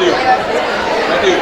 Matthew. Matthew.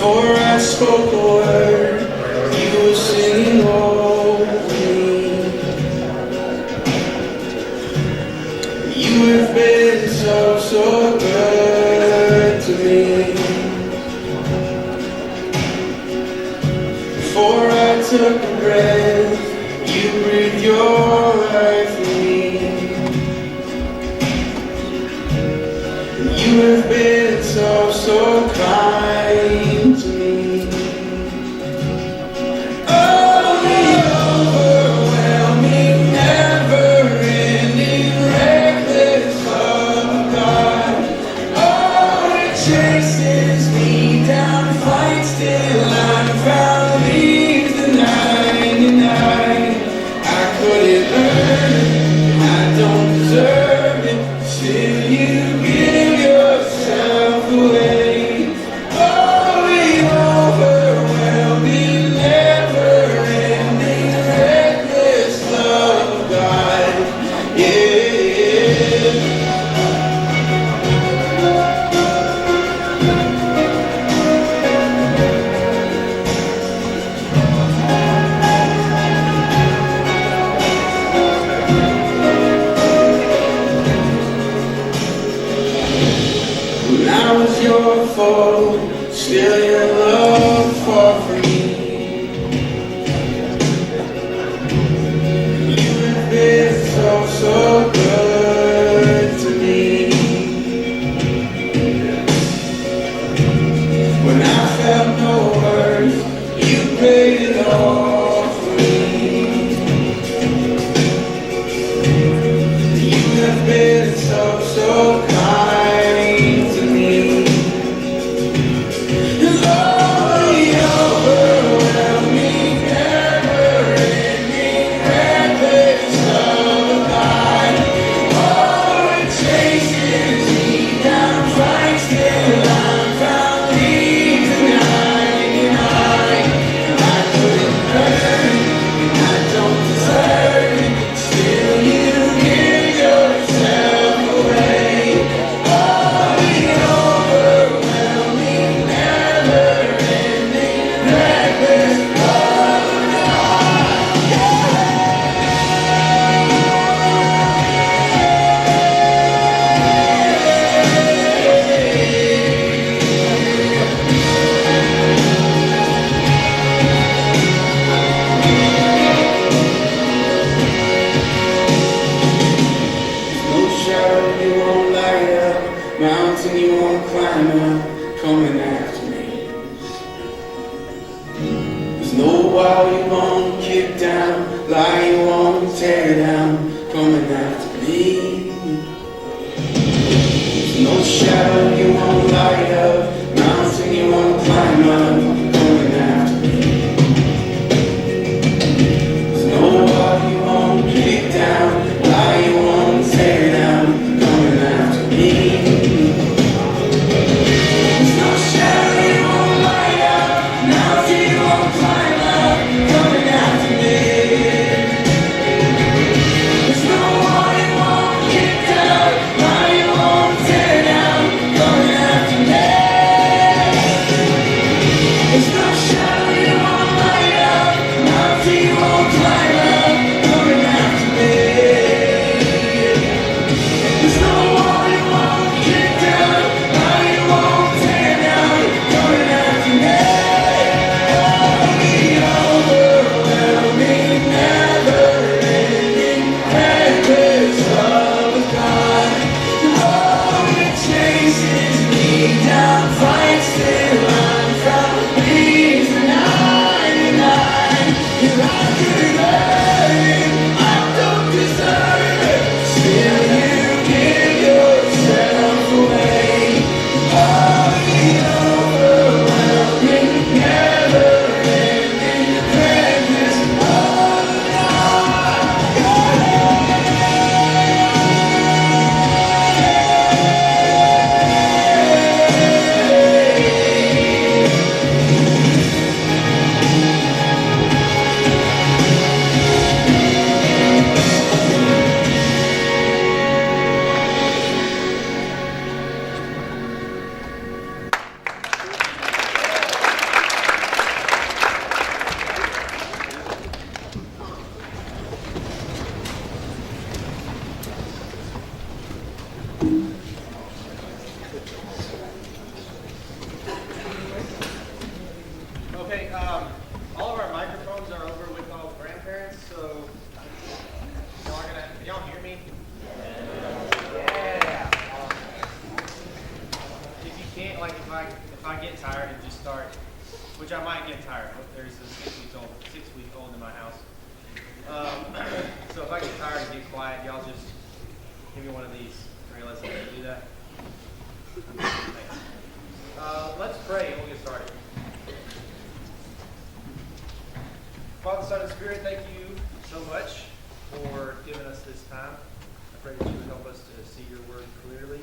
Before I spoke a word, you were singing over me. You have been so, so good to me. Before I took a breath, you breathed your life in me. You have been so, so kind to me. Oh, the overwhelming, never-ending, reckless love of God. Oh, it chases me down, fights till I'm found, leaves the 99. I couldn't earn it, I don't deserve it, still you give yourself away. Oh, the overwhelming, never-ending, reckless love of God. Yeah. When I was your foe, still your love fought for me. You have been so, so good to me. When I felt no worth, you paid it all for me. You have been so, so kind to me. down, lie you won't tear down, coming after me. There's no shadow you won't light up, mountain you won't climb up, coming after me. There's no wall you won't kick down, lie you won't tear down, coming after me. There's no shadow you won't light up, mountain you won't climb up, coming after me. There's no wall you won't kick down, lie you won't tear down, coming after me. There's no shadow you won't light up, mountain you won't climb up, coming after me. There's no wall you won't kick down, lie you won't tear down, coming after me. The overwhelming, never-ending presence of a God. Oh, it chases me down, fights till I'm found. Leaves the 99. If I could earn it, I don't deserve it. Still, you give yourself away. Oh, the overwhelming, never-ending presence of God. Okay, all of our microphones are over with all grandparents, so y'all are gonna, can y'all hear me? Yeah. If you can't, like, if I get tired and just start, which I might get tired. There's a 6-week-old in my house. So if I get tired and get quiet, y'all just give me one of these. Realize I can do that. Thanks. Let's pray and we'll get started. Father, Son, and Spirit, thank you so much for giving us this time. I pray that you would help us to see your word clearly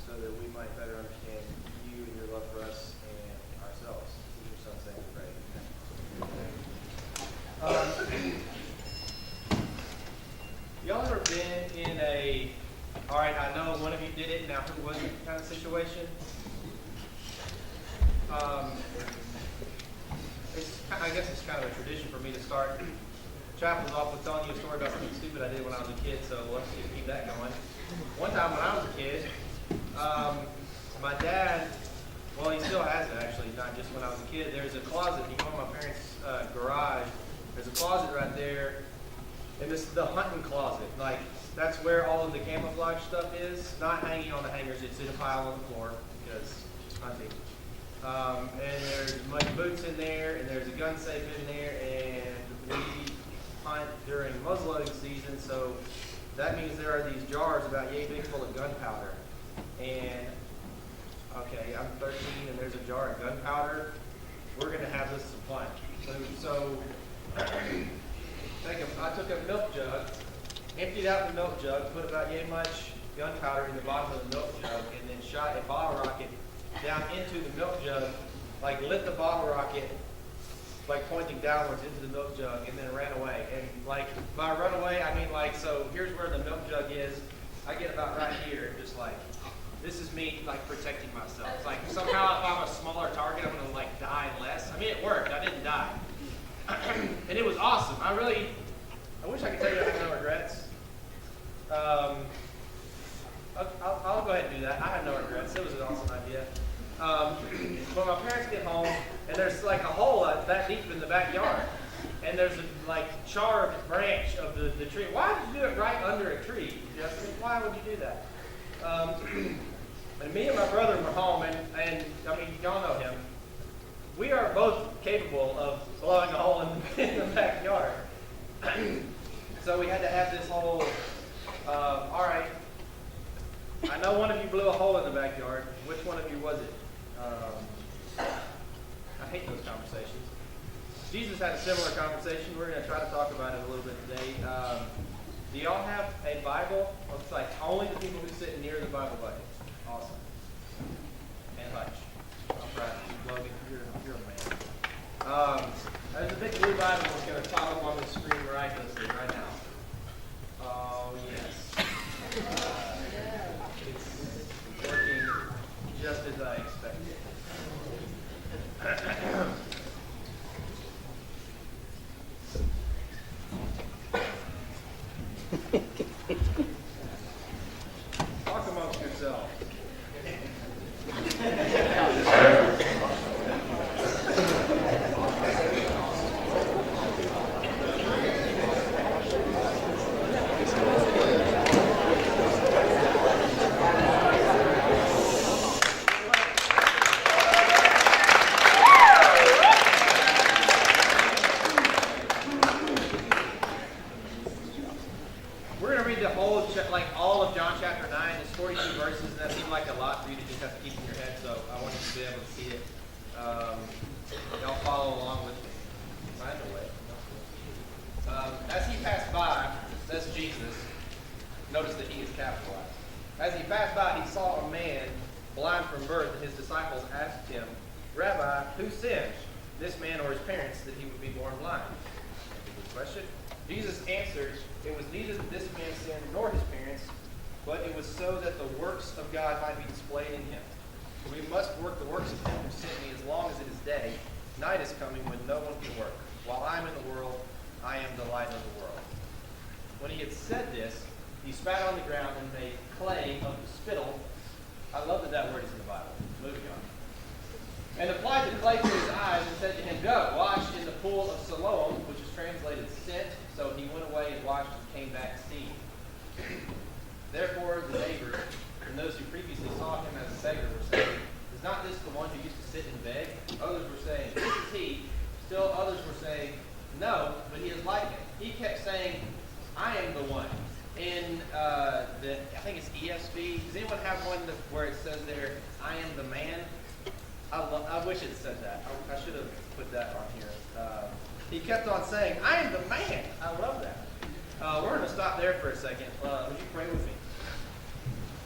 so that we might better understand you and your love for us and ourselves. In your son's name we pray. Y'all ever been in a, all right, I know one of you did it, now who wasn't kind of situation? I guess it's kind of a tradition for me to start chapels off with telling you a story about something stupid I did when I was a kid, so let's see if we keep that going. One time when I was a kid, my dad, well, he still has it actually, not just when I was a kid. There's a closet, you go in my parents' garage, there's a closet right there, and this is the hunting closet. Like, that's where all of the camouflage stuff is, not hanging on the hangers, it's in a pile on the floor, because it's hunting. And there's muddy boots in there, and there's a gun safe in there, and we hunt during muzzleloading season, so that means there are these jars about yay big full of gunpowder. And, okay, I'm 13, and there's a jar of gunpowder. We're going to have this supply. So I took a milk jug, emptied out the milk jug, put about yay much gunpowder in the bottom of the milk jug, and then shot a bottle rocket down into the milk jug, like lit the bottle rocket, like pointing downwards into the milk jug, and then ran away. And like by run away, I mean like, so here's where the milk jug is. I get about right here, just like, this is me like protecting myself. It's like somehow if I'm a smaller target, I'm gonna like die less. I mean, it worked. I didn't die, and it was awesome. I wish I could tell you I have no regrets. I'll go ahead and do that. I have no regrets. It was an awesome idea. When my parents get home, and there's like a hole that deep in the backyard, and there's a like charred branch of the tree. Why did you do it right under a tree, Justin? Why would you do that? And me and my brother were home, and I mean, y'all know him. We are both capable of blowing a hole in the backyard. So we had to have this whole, all right, I know one of you blew a hole in the backyard. Which one of you was it? I hate those conversations. Jesus had a similar conversation. We're going to try to talk about it a little bit today. Do y'all have a Bible? Looks like only the people who sit near the Bible bucket. Awesome. And Hutch. I'm proud of you, Logan. You're a man. There's a big blue Bible that's going to pop up on the screen miraculously right now. Oh, yes. It's working just as I expected. Talk amongst yourselves. We're going to read the whole, like all of John chapter 9. It's 42 verses, and that seemed like a lot for you to just have to keep in your head, so I want you to be able to see it. Y'all follow along with me. Find a way. As he passed by, that's Jesus. Notice that he is capitalized. As he passed by, he saw a man blind from birth, and his disciples asked him, Rabbi, who sinned, this man or his parents, that he would be born blind? Good question. Jesus answered, it was neither this man's sin nor his parents, but it was so that the works of God might be displayed in him. For we must work the works of him who sent me as long as it is day. Night is coming when no one can work. While I am in the world, I am the light of the world. When he had said this, he spat on the ground and made clay of the spittle. I love that that word is in the Bible. Moving on. And applied the clay to his eyes and said to him, Go, wash in the pool of Siloam, which is translated sent. So he went away and washed and came back seeing. Therefore the neighbors and those who previously saw him as a beggar were saying, Is not this the one who used to sit and beg? Others were saying, This is he. Still others were saying, No, but he is like him. He kept saying, I am the one. In I think it's ESV. Does anyone have one where it says there, I am the man? I wish it said that. I should have put that on here. He kept on saying, I am the man. I love that. We're going to stop there for a second. Would you pray with me?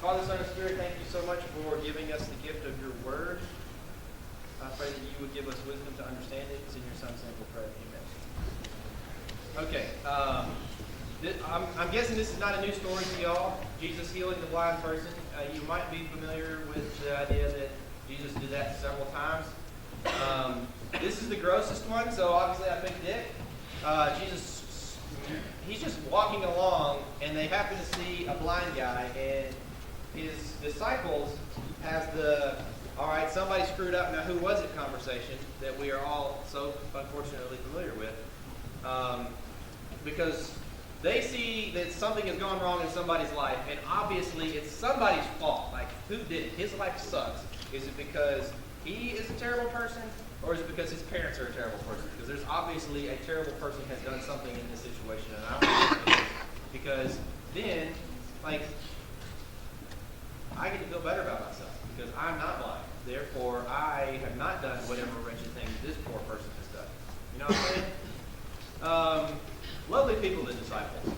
Father, Son, and Spirit, thank you so much for giving us the gift of your word. I pray that you would give us wisdom to understand it. It's in your Son's name we pray. Amen. Okay. I'm guessing this is not a new story to y'all. Jesus healing the blind person. You might be familiar with the idea that Jesus did that several times. This is the grossest one, so obviously I picked it. Jesus, he's just walking along, and they happen to see a blind guy, and his disciples have the, all right, somebody screwed up, now who was it conversation that we are all so unfortunately familiar with. Because they see that something has gone wrong in somebody's life, and obviously it's somebody's fault. Like, who did it? His life sucks. Is it because he is a terrible person, or is it because his parents are a terrible person? Because there's obviously a terrible person has done something in this situation, and I don't think it is. Because then, like, I get to feel better about myself, because I'm not blind. Therefore, I have not done whatever wretched thing this poor person has done. You know what I'm saying? Lovely people, the disciples.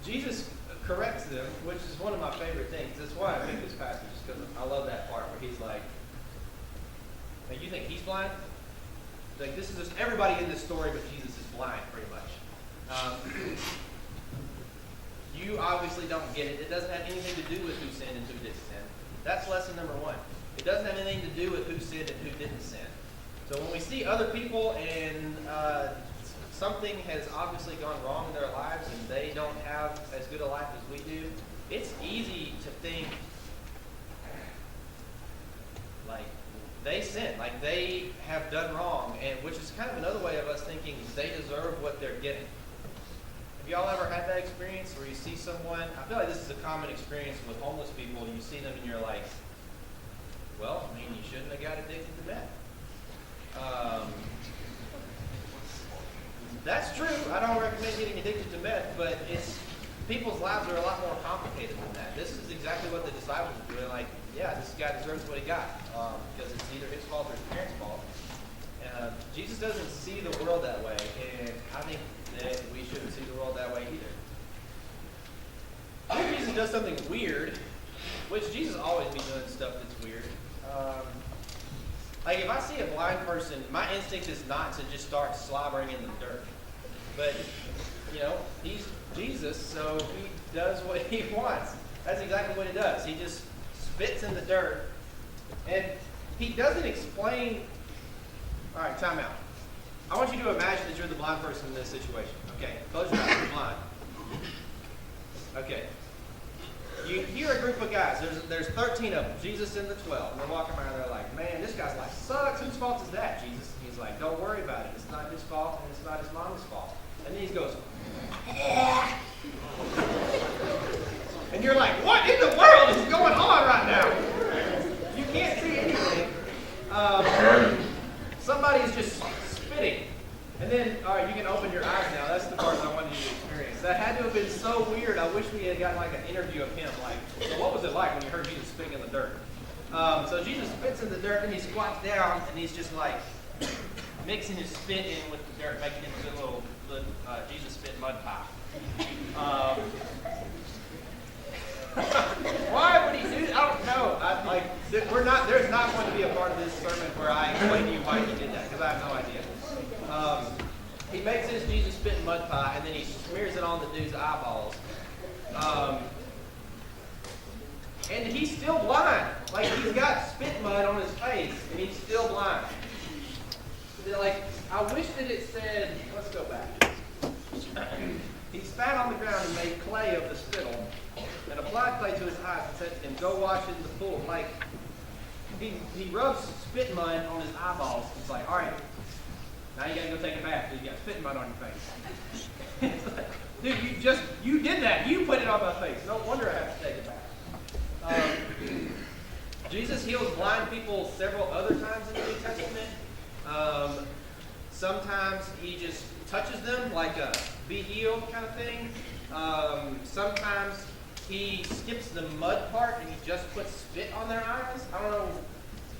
Jesus corrects them, which is one of my favorite things. That's why I picked this passage, because I love that part where he's like, you think he's blind? Like, this is just everybody in this story, but Jesus is blind, pretty much. You obviously don't get it. It doesn't have anything to do with who sinned and who didn't sin. That's lesson number one. It doesn't have anything to do with who sinned and who didn't sin. So when we see other people and something has obviously gone wrong in their lives and they don't have as good a life as we do, it's easy to think like they sinned, like they have done wrong, and which is kind of another way of us thinking they deserve what they're getting. Have y'all ever had that experience where you see someone, I feel like this is a common experience with homeless people, you see them and you're like, well, I mean, you shouldn't have got addicted to meth. That's true. I don't recommend getting addicted to meth, but people's lives are a lot more complicated than that. This is exactly what the disciples were doing. Like, yeah, this guy deserves what he got because it's either his fault or his parents' fault. Jesus doesn't see the world that way, and I think that we shouldn't see the world that way either. I think Jesus does something weird, which Jesus always be doing stuff that's weird. Like if I see a blind person, my instinct is not to just start slobbering in the dirt. But, he's Jesus, so he does what he wants. That's exactly what he does. He just spits in the dirt, and he doesn't explain. All right, time out. I want you to imagine that you're the blind person in this situation. Okay, close your eyes. You're blind. Okay. You hear a group of guys. There's 13 of them. Jesus and the 12. And they're walking around. They're like, man, this guy's life sucks. Whose fault is that, Jesus? And he's like, don't worry about it. It's not his fault, and it's not his mom's fault. And then he goes, and you're like, what in the world is going on right now? You can't see anything. Somebody's just spitting. And then, all right, you can open your eyes now. That's the part I wanted you to experience. That had to have been so weird. I wish we had gotten like an interview of him. Like, so what was it like when you heard Jesus spitting in the dirt? So Jesus spits in the dirt, and he squats down, and he's just like mixing his spit in with the dirt, making it into a little Jesus spit mud pie. Why would he do that? I don't know. There's not going to be a part of this sermon where I explain to you why he did that, because I have no idea. He makes his Jesus spit in mud pie, and then he smears it on the dude's eyeballs. And he's still blind. Like, he's got spit mud on his face, and he's still blind. Like, I wish that it said, let's go back. He spat on the ground and made clay of the spittle, and applied clay to his eyes and said to him, go wash in the pool. Like, he rubs spit mud on his eyeballs. It's like, all right, now you gotta go take a bath because you got spit mud on your face. It's like, dude, you did that. You put it on my face. No wonder I have to take a bath. Jesus heals blind people several other times in the New Testament. Sometimes he just touches them like a be healed kind of thing. Sometimes he skips the mud part and he just puts spit on their eyes. I don't know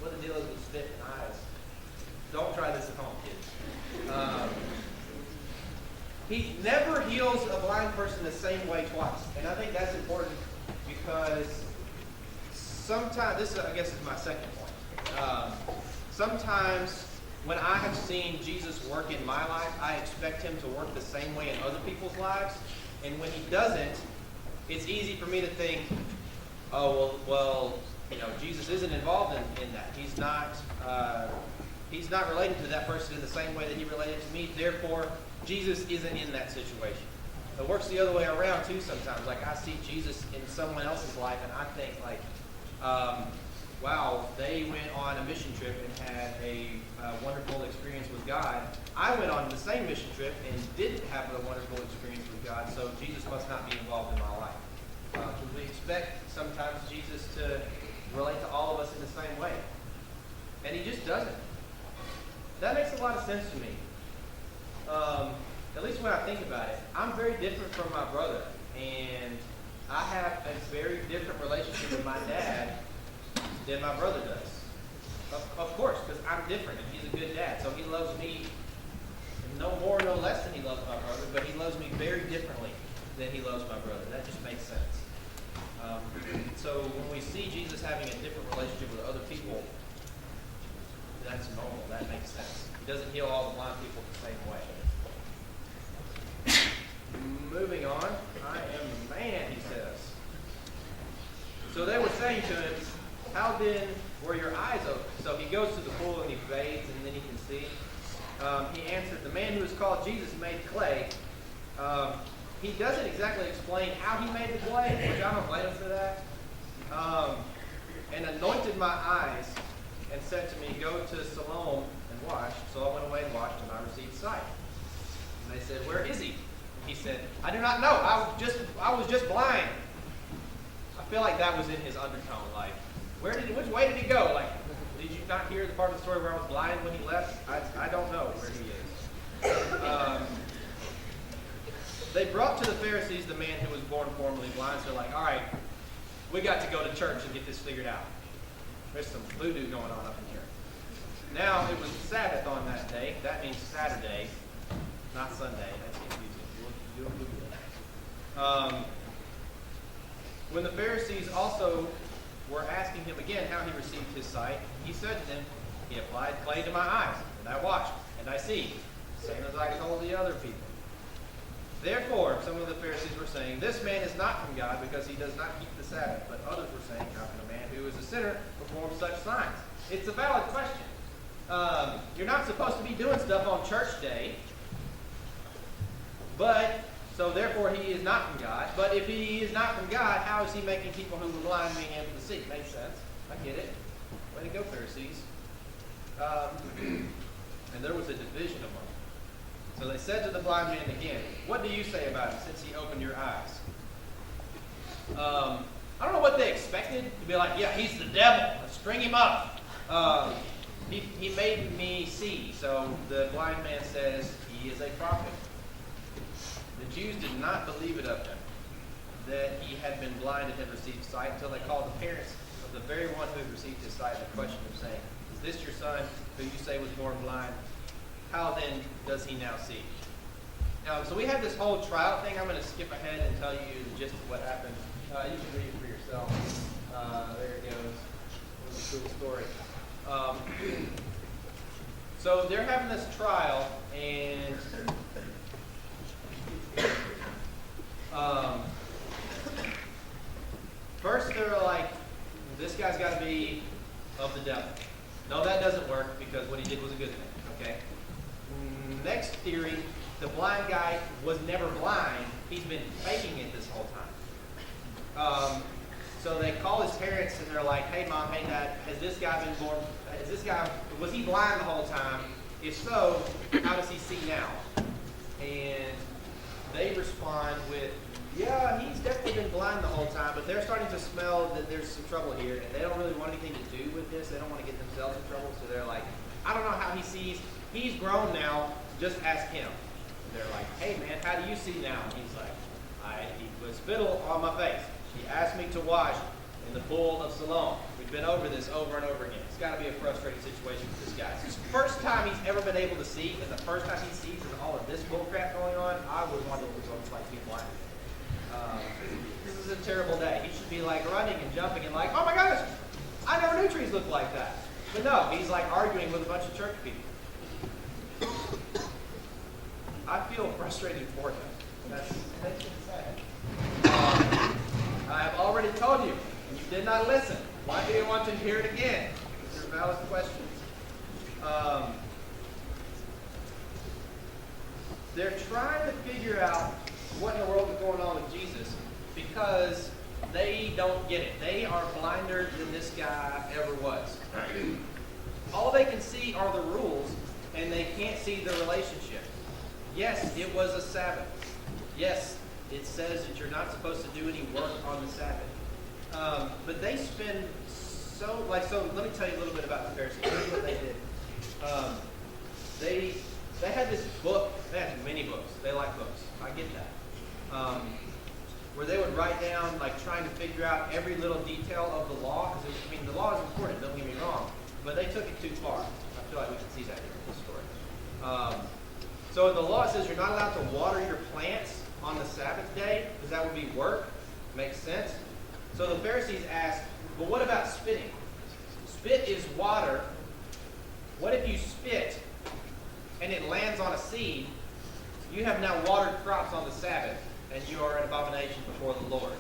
what the deal is with spit and eyes. Don't try this at home, kids. He never heals a blind person the same way twice. And I think that's important because sometimes, this I guess is my second point. Sometimes when I have seen Jesus work in my life, I expect him to work the same way in other people's lives. And when he doesn't, it's easy for me to think, oh, well, Jesus isn't involved in that. He's not related to that person in the same way that he related to me. Therefore, Jesus isn't in that situation. It works the other way around too sometimes. Like I see Jesus in someone else's life and I think like, wow, they went on a mission trip and had a wonderful experience with God. I went on the same mission trip and didn't have a wonderful experience with God, so Jesus must not be involved in my life. Because we expect sometimes Jesus to relate to all of us in the same way. And he just doesn't. That makes a lot of sense to me. At least when I think about it. I'm very different from my brother. And I have a very different relationship with my dad than my brother does. Of course, because I'm different and he's a good dad. So he loves me no more, no less than he loves my brother, but he loves me very differently than he loves my brother. That just makes sense. So when we see Jesus having a different relationship with other people, that's normal. That makes sense. He doesn't heal all the blind people the same way. Moving on. I am the man, he says. So they were saying to him, how then were your eyes open? So he goes to the pool and he bathes and then he can see. He answered, the man who is called Jesus made clay. He doesn't exactly explain how he made the clay, which I don't blame him for that. And anointed my eyes and said to me, go to Siloam and wash. So I went away and washed and I received sight. And they said, where is he? He said, I do not know. I was just blind. I feel like that was in his undertone. Like, which way did he go? Like, did you not hear the part of the story where I was blind when he left? I don't know where he is. they brought to the Pharisees the man who was born formerly blind. So they're like, all right, we got to go to church and get this figured out. There's some voodoo going on up in here. Now, it was Sabbath on that day. That means Saturday, not Sunday. That's confusing. You'll Google that. When the Pharisees also were asking him again how he received his sight, he said to them, he applied clay to my eyes, and I watched, and I see, same as I told the other people. Therefore, some of the Pharisees were saying, this man is not from God because he does not keep the Sabbath. But others were saying, how can a man who is a sinner perform such signs? It's a valid question. You're not supposed to be doing stuff on church day, so therefore he is not from God. But if he is not from God, how is he making people who were blind being able to see? Makes sense. I get it. Way to go, Pharisees. And there was a division among them. So they said to the blind man again, what do you say about him since he opened your eyes? I don't know what they expected. To be like, yeah, he's the devil. Let's string him up. He made me see. So the blind man says he is a prophet. The Jews did not believe it of him that he had been blind and had received sight until they called the parents of the very one who had received his sight and questioned him, saying, is this your son who you say was born blind? How then does he now see? Now, so we had this whole trial thing. I'm going to skip ahead and tell you the gist of what happened. You can read it for yourself. There it goes. It was a cool story. So they're having this trial, and first they're like, this guy's got to be of the devil. No, that doesn't work because what he did was a good thing. Okay. Next theory, the blind guy was never blind. He's been faking it this whole time. So they call his parents and they're like, hey mom, hey dad, was he blind the whole time? If so, how does he see now? And they respond with, yeah, he's definitely been blind the whole time, but they're starting to smell that there's some trouble here, and they don't really want anything to do with this. They don't want to get themselves in trouble, so they're like, I don't know how he sees. He's grown now. Just ask him. And they're like, hey, man, how do you see now? And he's like, he put spittle on my face. He asked me to wash in the pool of Siloam. We've been over this over and over again. It's got to be a frustrating situation for this guy. It's his first time he's ever been able to see, and the first time he sees with all of this bullcrap going on, I would want to look like he's blind. This is a terrible day. He should be like running and jumping and like, oh my gosh, I never knew trees looked like that. But no, he's like arguing with a bunch of church people. I feel frustrated for him. That's sad. I have already told you, and you did not listen. Why do you want to hear it again? These are valid questions. They're trying to figure out what in the world is going on with Jesus because they don't get it. They are blinder than this guy ever was. All they can see are the rules, and they can't see the relationship. Yes, it was a Sabbath. Yes, it says that you're not supposed to do any work on the Sabbath. But they spend so let me tell you a little bit about the Pharisees. Here's what they did. They had this book. They had many books. They like books. I get that. Where they would write down, like trying to figure out every little detail of the law. Because the law is important, don't get me wrong. But they took it too far. I feel like we can see that here in this story. So in the law it says you're not allowed to water your plants on the Sabbath day, because that would be work. Makes sense. So the Pharisees asked, well, what about spitting? Spit is water. What if you spit and it lands on a seed? You have now watered crops on the Sabbath, and you are an abomination before the Lord.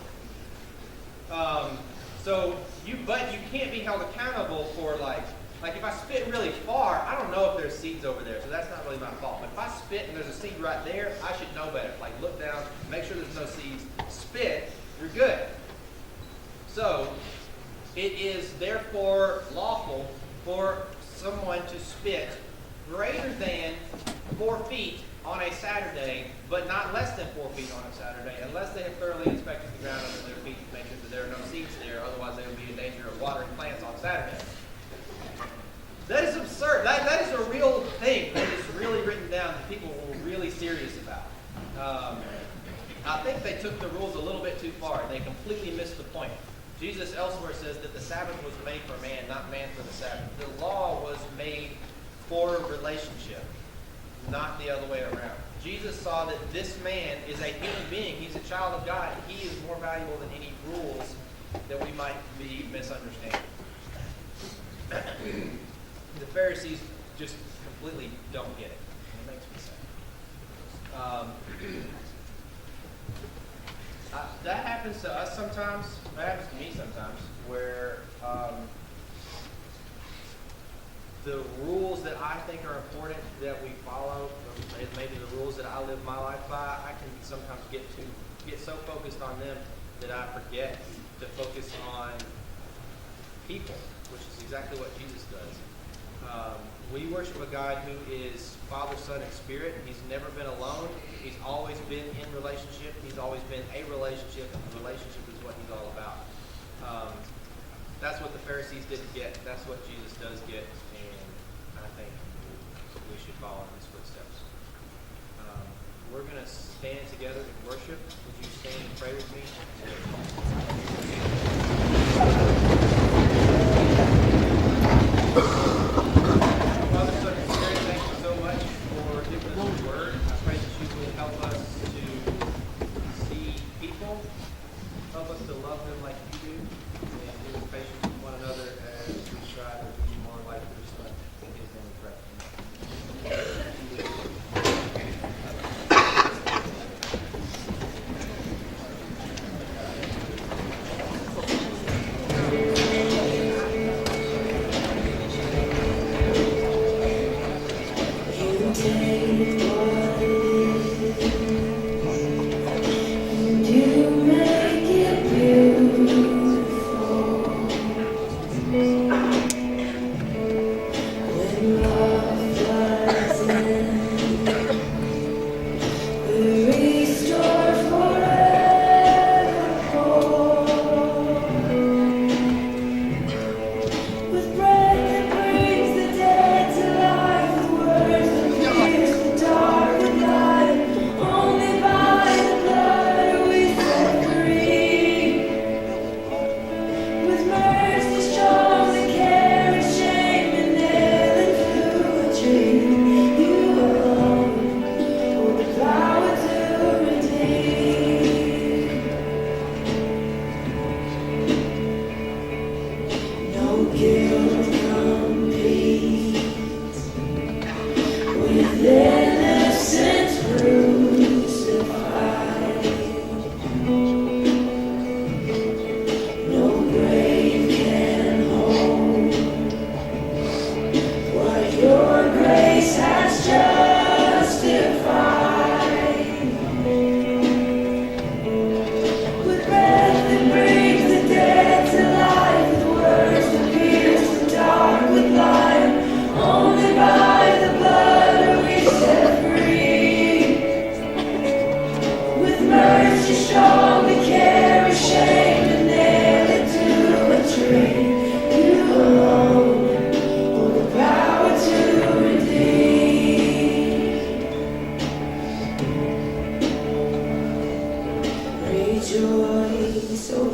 But you can't be held accountable for like if I spit really far, I don't know if there's seeds over there, so that's not really my fault. But if I spit and there's a seed right there, I should know better. Like look down, make sure there's no seeds, spit, you're good. So it is therefore lawful for someone to spit greater than 4 feet on a Saturday, but not less than 4 feet on a Saturday, unless they have thoroughly inspected the ground under their feet to make sure that there are no seeds there. Otherwise, they would be in danger of watering plants on Saturday. That is absurd. That is a real thing that is really written down that people are really serious about. I think they took the rules a little bit too far. They completely missed the point. Jesus elsewhere says that the Sabbath was made for man, not man for the Sabbath. The law was made for relationship, not the other way around. Jesus saw that this man is a human being. He's a child of God. He is more valuable than any rules that we might be misunderstanding. The Pharisees just completely don't get it. It makes me sad. That happens to us sometimes. That happens to me sometimes, where the rules that I think are important that we follow, maybe the rules that I live my life by, I can sometimes get so focused on them that I forget to focus on people, which is exactly what Jesus does. We worship a God who is Father, Son, and Spirit. He's never been alone. He's always been in relationship. He's always been a relationship, and the relationship is what he's all about. That's what the Pharisees didn't get. That's what Jesus does get, and I think we should follow in his footsteps. We're going to stand together and worship. Would you stand and pray with me? Father, Son, and Spirit, thank you so much for giving us your word. I pray that you would help us to see people, help us to love them like you do, and give us patience with one another as we strive to be more like your Son. In his name we pray.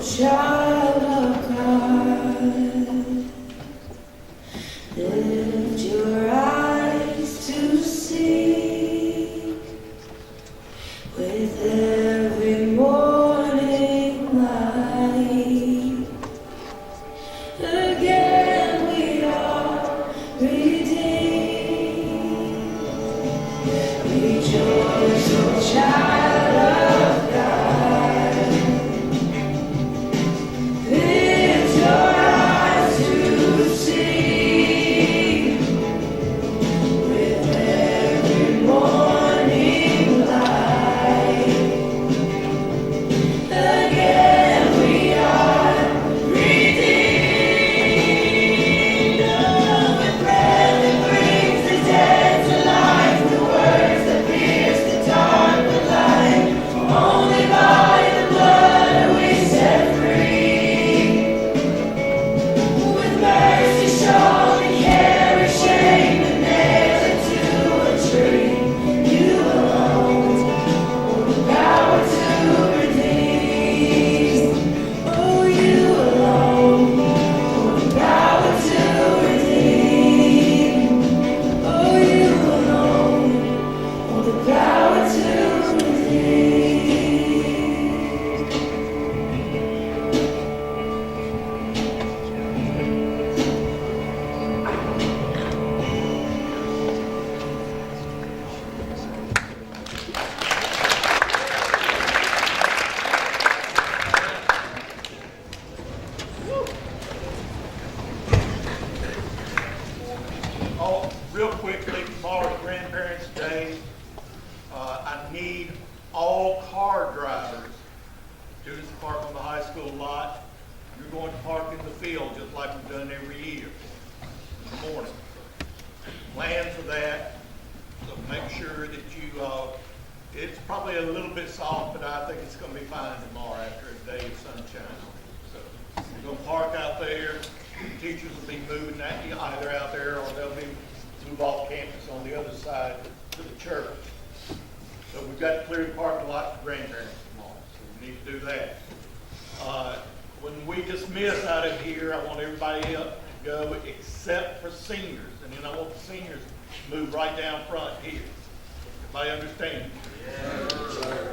Child of God, Oh, real quickly, tomorrow's Grandparents' Day. I need all car drivers. Students park on the high school lot. You're going to park in the field just like we've done every year in the morning. Plan for that, so make sure that you, it's probably a little bit soft, but I think it's going to be fine tomorrow after a day of sunshine. So you're going to park out there. The teachers will be moving that either out there or they'll be move off campus on the other side to the church. So we've got to clear the parking lot for grandparents tomorrow, so we need to do that. When we dismiss out of here, I want everybody else to go except for seniors, and then I want the seniors to move right down front here. Everybody understand? Yes, sir.